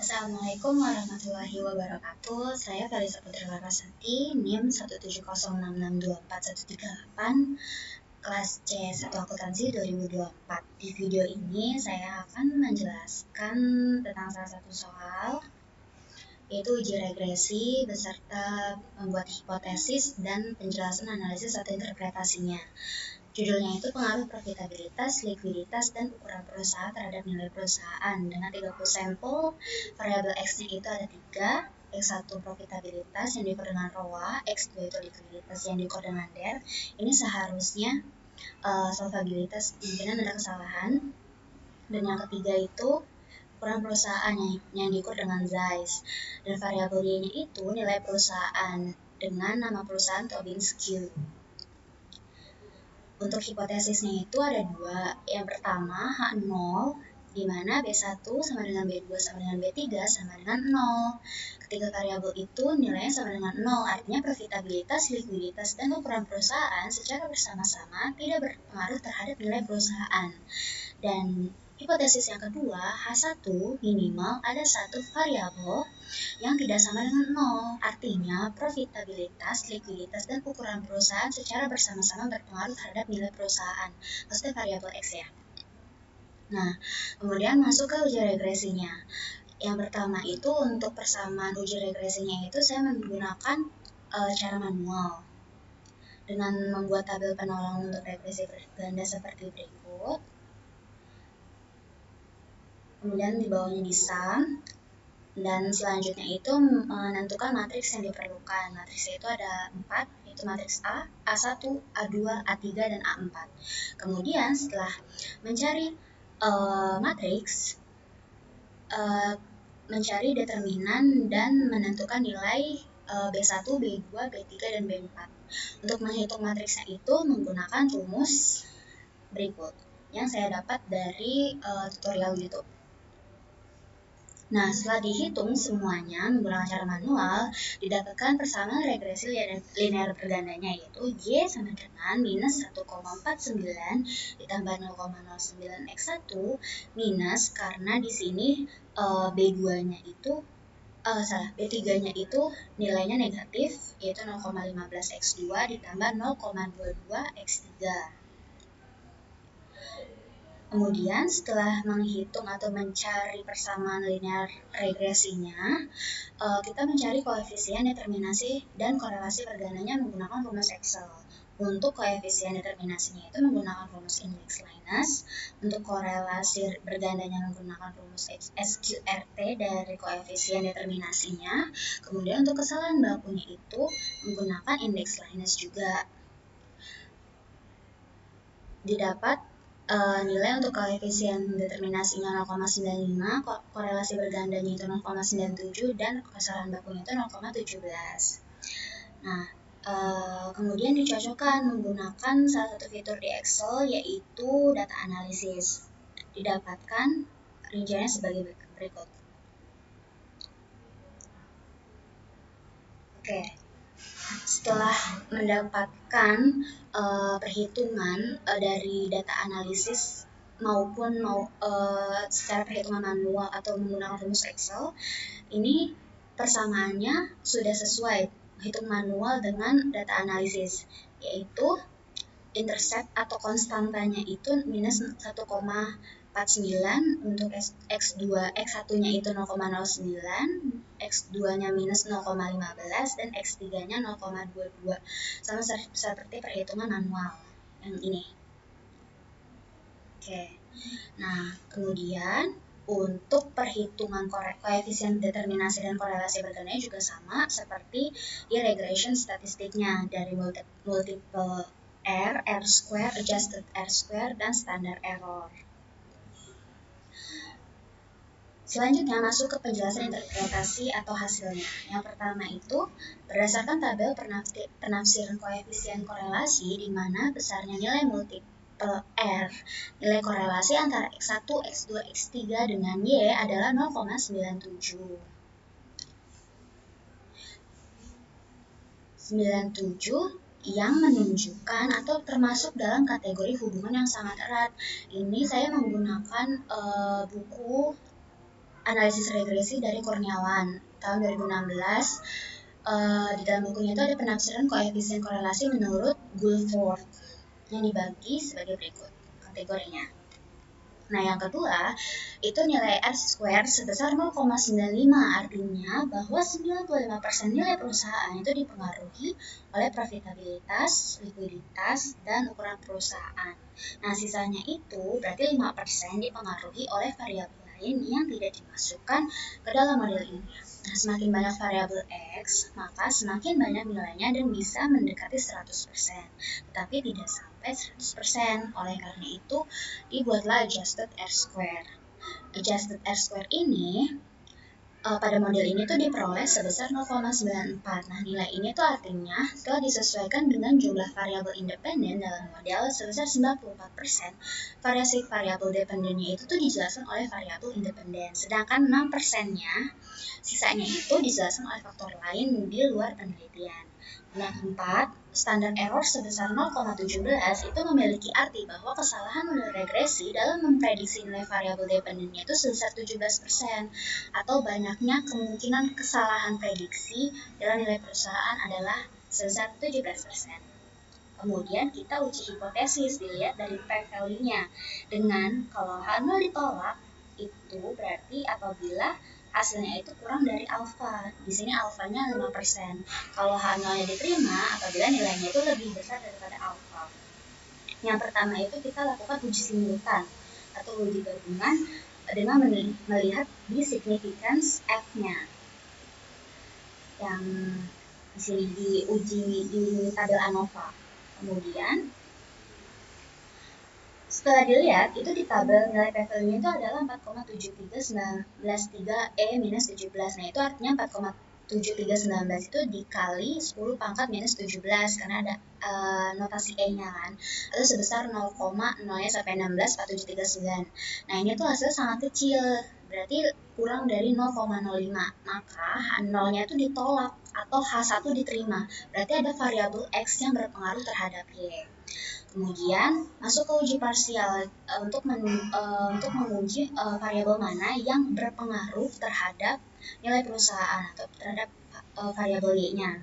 Assalamualaikum warahmatullahi wabarakatuh. Saya Felisa Putri Larasati, NIM 17066241138, kelas C1 Akuntansi 2024. Di video ini saya akan menjelaskan tentang salah satu soal, yaitu uji regresi beserta membuat hipotesis dan penjelasan analisis atau interpretasinya. Judulnya itu pengaruh profitabilitas, likuiditas, dan ukuran perusahaan terhadap nilai perusahaan. Dengan 30 sampel, variabel X-nya itu ada 3, X1 profitabilitas yang diukur dengan ROA, X2 itu likuiditas yang diukur dengan DER. Ini seharusnya solvabilitas, mungkin ada kesalahan. Dan yang ketiga itu ukuran perusahaan yang diukur dengan size. Dan variabel Y-nya itu nilai perusahaan dengan nama perusahaan Tobin Q. Untuk hipotesisnya itu ada 2. Yang pertama H0, di mana B1 sama dengan B2 sama dengan B3 sama dengan 0. Ketiga variabel itu nilainya sama dengan 0, artinya profitabilitas, likuiditas, dan ukuran perusahaan secara bersama-sama tidak berpengaruh terhadap nilai perusahaan. Dan hipotesis yang kedua, H1 minimal ada satu variabel yang tidak sama dengan 0. Artinya, profitabilitas, likuiditas, dan ukuran perusahaan secara bersama-sama berpengaruh terhadap nilai perusahaan. Maksudnya variabel X ya. Nah, kemudian masuk ke uji regresinya. Yang pertama itu untuk persamaan uji regresinya itu saya menggunakan cara manual. Dengan membuat tabel penolong untuk regresi berganda seperti berikut. Kemudian di bawahnya di sum, dan selanjutnya itu menentukan matriks yang diperlukan. Matriksnya itu ada 4, yaitu matriks A, A1, A2, A3, dan A4. Kemudian setelah mencari matriks, mencari determinan dan menentukan nilai B1, B2, B3, dan B4. Untuk menghitung matriksnya itu menggunakan rumus berikut yang saya dapat dari tutorial YouTube. Nah, setelah dihitung semuanya menggunakan cara manual, didapatkan persamaan regresi linear bergandanya, yaitu Y sama dengan minus 1,49 ditambah 0,09 X1 minus, karena di sini B2-nya itu B3-nya itu nilainya negatif, yaitu 0,15 X2 ditambah 0,22 X3. Kemudian setelah menghitung atau mencari persamaan linear regresinya, kita mencari koefisien determinasi dan korelasi bergandanya menggunakan rumus Excel. Untuk koefisien determinasinya itu menggunakan rumus index Linus, untuk korelasi bergandanya menggunakan rumus SQRT dari koefisien determinasinya, kemudian untuk kesalahan bakunya itu menggunakan index Linus juga. Didapat nilai untuk koefisien determinasinya 0,95, korelasi bergandanya itu 0,97, dan kesalahan bakunya itu 0,17. Nah, kemudian dicocokkan menggunakan salah satu fitur di Excel, yaitu data analisis. Didapatkan rinciannya sebagai berikut. Oke. Setelah mendapatkan perhitungan dari data analisis maupun secara perhitungan manual atau menggunakan rumus Excel, ini persamaannya sudah sesuai hitung manual dengan data analisis, yaitu intercept atau konstantanya itu minus 1,49, untuk X1-nya itu 0,09, X2-nya minus 0,15, dan X3-nya 0,22, sama seperti perhitungan manual yang ini. Oke. Nah, kemudian untuk perhitungan koefisien determinasi dan korelasi bergandanya juga sama seperti di regression statistiknya dari multiple R, R square, adjusted R square, dan standar error. Selanjutnya masuk ke penjelasan interpretasi atau hasilnya. Yang pertama itu berdasarkan tabel penafsiran koefisien korelasi, di mana besarnya nilai multiple R, nilai korelasi antara X1, X2, X3 dengan Y adalah 0,97. 97 yang menunjukkan atau termasuk dalam kategori hubungan yang sangat erat. Ini saya menggunakan buku analisis regresi dari Kurniawan tahun 2016. Di dalam bukunya itu ada penafsiran koefisien korelasi menurut Guilford yang dibagi sebagai berikut kategorinya. Nah, yang kedua, itu nilai R-square sebesar 0,95, artinya bahwa 95% nilai perusahaan itu dipengaruhi oleh profitabilitas, likuiditas, dan ukuran perusahaan. Nah, sisanya itu berarti 5% dipengaruhi oleh variabel lain yang tidak dimasukkan ke dalam model ini. Nah, semakin banyak variabel X, maka semakin banyak nilainya dan bisa mendekati 100%, tetapi tidak sampai 100%. Oleh karena itu, dibuatlah adjusted R-square. Adjusted R-square ini pada model ini tuh diperoleh sebesar 0,94. Nah, nilai ini tuh artinya telah disesuaikan dengan jumlah variabel independen dalam model sebesar 94%. Variasi variabel dependennya itu tuh dijelaskan oleh variabel independen, sedangkan 6%-nya sisanya itu dijelaskan oleh faktor lain di luar penelitian. Yang keempat, standar error sebesar 0,17 itu memiliki arti bahwa kesalahan model regresi dalam memprediksi nilai variabel dependennya itu sebesar 17%, atau banyaknya kemungkinan kesalahan prediksi dalam nilai perusahaan adalah sebesar 17%. Kemudian kita uji hipotesis dilihat dari p-value-nya dengan kalau H0 ditolak itu berarti apabila hasilnya itu kurang dari alfa. Di sini alfanya 5%. Kalau H0-nya diterima apabila nilainya itu lebih besar daripada alfa. Yang pertama itu kita lakukan uji simultan atau uji gabungan dengan melihat di significance F-nya. Yang di sini diuji di tabel ANOVA. Kemudian setelah dilihat itu di tabel nilai p-value-nya itu adalah 4,73913E-17. Nah, itu artinya 4,7319 itu dikali 10 pangkat minus 17 karena ada notasi E-nya kan. Atau sebesar 0,0 sampai 16 4739. Nah, ini tuh hasil sangat kecil. Berarti kurang dari 0,05. Maka H0-nya itu ditolak atau H1 diterima. Berarti ada variabel X yang berpengaruh terhadap Y. Kemudian masuk ke uji parsial untuk menguji variabel mana yang berpengaruh terhadap nilai perusahaan atau terhadap variabel Y-nya.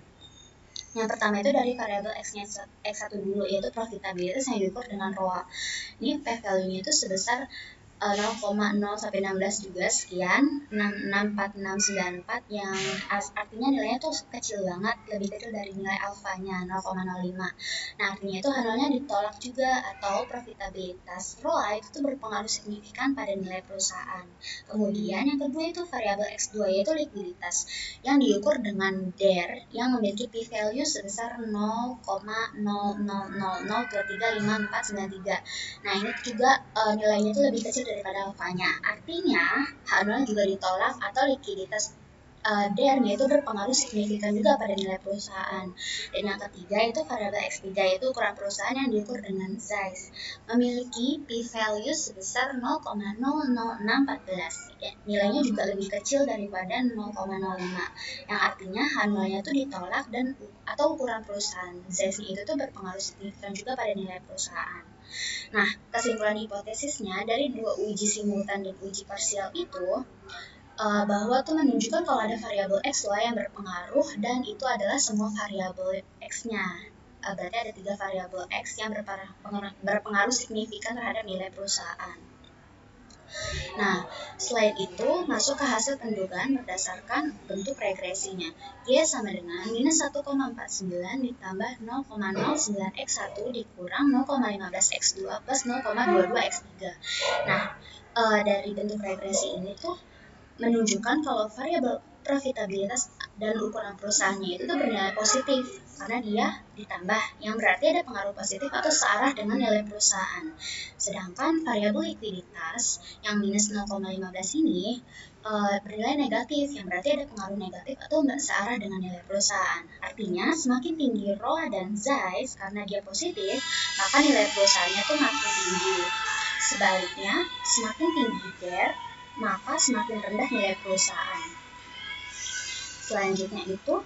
Yang pertama itu dari variabel X1 dulu, yaitu profitabilitas yang diukur dengan ROA. Ini p-value-nya itu sebesar 0,0 sampai 16 juga sekian 64694 yang artinya nilainya tuh kecil banget, lebih kecil dari nilai alfanya 0,05. Nah, artinya itu H0-nya ditolak juga atau profitabilitas ROA itu tuh berpengaruh signifikan pada nilai perusahaan. Kemudian yang kedua itu variabel X2 yaitu likuiditas yang diukur dengan DER yang memiliki p-value sebesar 0,0000235493. Nah, ini juga nilainya itu lebih kecil daripada alfanya. Artinya H0 juga ditolak atau likuiditas DER-nya itu berpengaruh signifikan juga pada nilai perusahaan. Dan yang ketiga itu variabel X3 yaitu ukuran perusahaan yang diukur dengan size, memiliki p-value sebesar 0,00614. Ya, nilainya juga lebih kecil daripada 0,05 yang artinya H0-nya itu ditolak dan atau ukuran perusahaan size itu tuh berpengaruh signifikan juga pada nilai perusahaan. Nah, kesimpulan hipotesisnya dari dua uji simultan dan uji parsial itu bahwa tuh menunjukkan kalau ada variabel X lah yang berpengaruh dan itu adalah semua variabel X-nya. Berarti ada 3 variabel X yang berpengaruh signifikan terhadap nilai perusahaan. Nah, selain itu masuk ke hasil pendugaan berdasarkan bentuk regresinya. Y sama dengan minus 1,49 ditambah 0,09x1 dikurang 0,15x2 plus 0,22x3. Nah, dari bentuk regresi ini tuh menunjukkan kalau variabel profitabilitas dan ukuran perusahaannya itu tuh bernilai positif karena dia ditambah, yang berarti ada pengaruh positif atau searah dengan nilai perusahaan. Sedangkan variabel likuiditas yang minus 0,15 ini bernilai negatif, yang berarti ada pengaruh negatif atau nggak searah dengan nilai perusahaan. Artinya semakin tinggi ROA dan size karena dia positif, maka nilai perusahaannya tuh makin tinggi. Sebaliknya, semakin tinggi DER, maka semakin rendah nilai perusahaan. Selanjutnya itu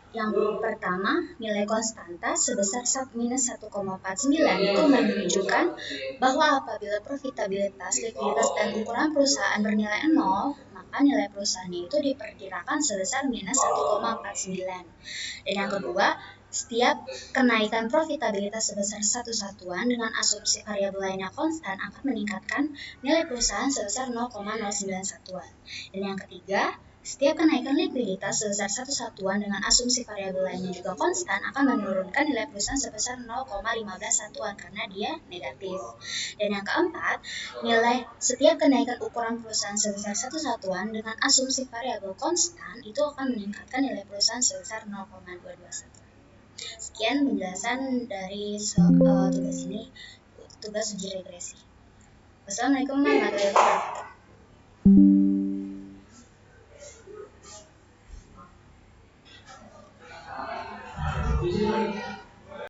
yang pertama, nilai konstanta sebesar minus 1,49 itu menunjukkan bahwa apabila profitabilitas, likuiditas, dan ukuran perusahaan bernilai 0, maka nilai perusahaannya itu diperkirakan sebesar minus 1,49. Dan yang kedua, setiap kenaikan profitabilitas sebesar satu satuan dengan asumsi variabel lainnya konstan akan meningkatkan nilai perusahaan sebesar 0,09 satuan. Dan yang ketiga, setiap kenaikan likuiditas sebesar satu satuan dengan asumsi variabel lainnya juga konstan akan menurunkan nilai perusahaan sebesar 0,15 satuan karena dia negatif. Dan yang keempat, nilai setiap kenaikan ukuran perusahaan sebesar satu satuan dengan asumsi variabel konstan itu akan meningkatkan nilai perusahaan sebesar 0,22 satuan. Sekian penjelasan dari tugas ini, tugas uji regresi. Wassalamualaikum warahmatullahi wabarakatuh.